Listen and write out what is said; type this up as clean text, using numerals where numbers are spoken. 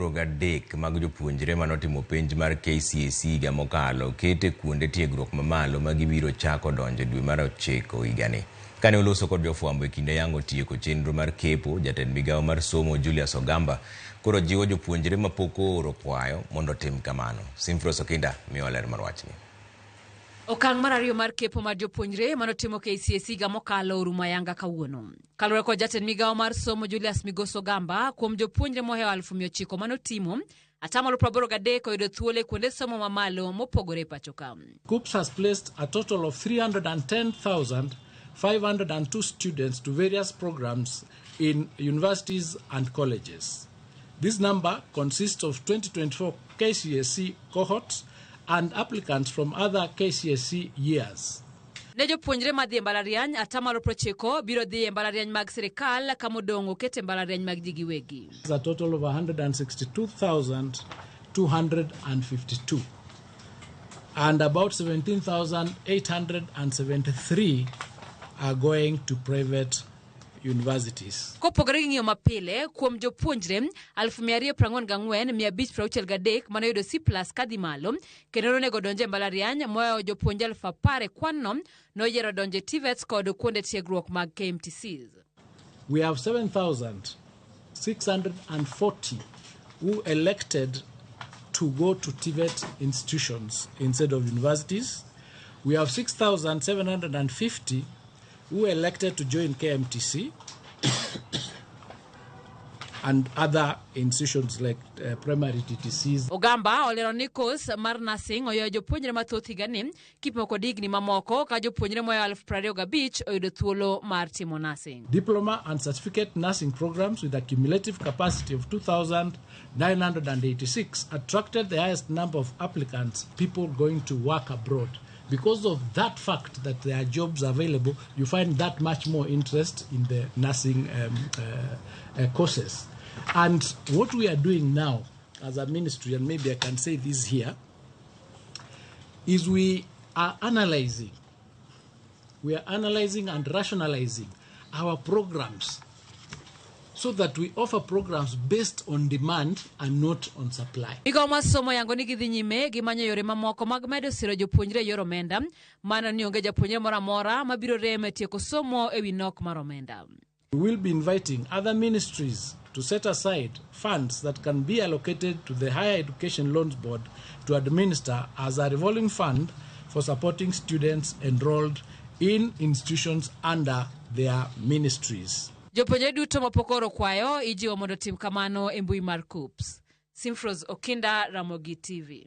Rogadek mag jopuonjre manotimo penj mar KCSE higa mokalo kete kuonde tiegruok mamalo magibiro chako donjo dwe mar 9 higani. Kane oloso kod jofwambo e kinde yango tieko chenro mar kepo, jatend migawo mar somo Julius Ogamba koro jiwo jopuonjre mapok ooro kwayo mondo tim kamano. Simfros Okinda miyo ler mar wachni. Okang' mar ariyo mar kepo mar jopuonjre manotimo KCSE higa mokalo orumo ayanga kawuono. Kaluwore kod jatend migawo mar somo Julius Ogamba, kuom jopuonjre mohewo 900 manotimo, 83 oyudo thuolo e kuonde somo mamalo mopogore pacho ka. KUCCPS has placed a total of 310,502 students to various programs in universities and colleges. This number consists of 2024 KCSE cohorts and applicants from other KCSE years. Ne jopuonjre madhi e mbalariany 90% biro dhi e mbalariany mag sirikal ka modong' oket e mbalariany mag ji giwegi. It's a total of 162,252 and about 17,873 are going to private universities. Kopogore gi ng'iyo mapile kuom jopuonjre 244,563 manoyudo C+ kadhi malo kendo nonego donje mbalariany moyo jopuonjre 10,000 kwanno noyiero donje TVETs kod kuonde tiegruok mag KMTCs. We have 7,640 who elected to go to TVET institutions instead of universities. We have 6,750 who elected to join KMTC and other institutions like primary TTCs. Ogamba olero ni kos mar nursing oyo jopuonjre mathoth higani kipimo kod higni mamoko ka jopuonjre moyo 25,000 oyudo thuolo mar timo nursing. Diploma and certificate nursing programs with a cumulative capacity of 2,986 attracted the highest number of applicants, people going to work abroad. Because of that fact that there are jobs available, you find that much more interest in the nursing courses. And what we are doing now as a ministry, and maybe I can say this here, is we are analyzing and rationalizing our programs so that we offer programs based on demand and not on supply. Migawo mar somo yango ni gidhi nyime gi manyo yore mamoko mag medo siro jopuonjre yor omenda, mana ni onge japuonjre moro amora mabiro rem e tieko somo e wi nok mar omenda. We will be inviting other ministries to set aside funds that can be allocated to the Higher Education Loans Board to administer as a revolving fund for supporting students enrolled in institutions under their ministries. Jopuonjre duto mapok ooro kwayo ijiwo mondo tim kamano e mbui mar KUCCPS. Simfros Okinda, Ramogi TV.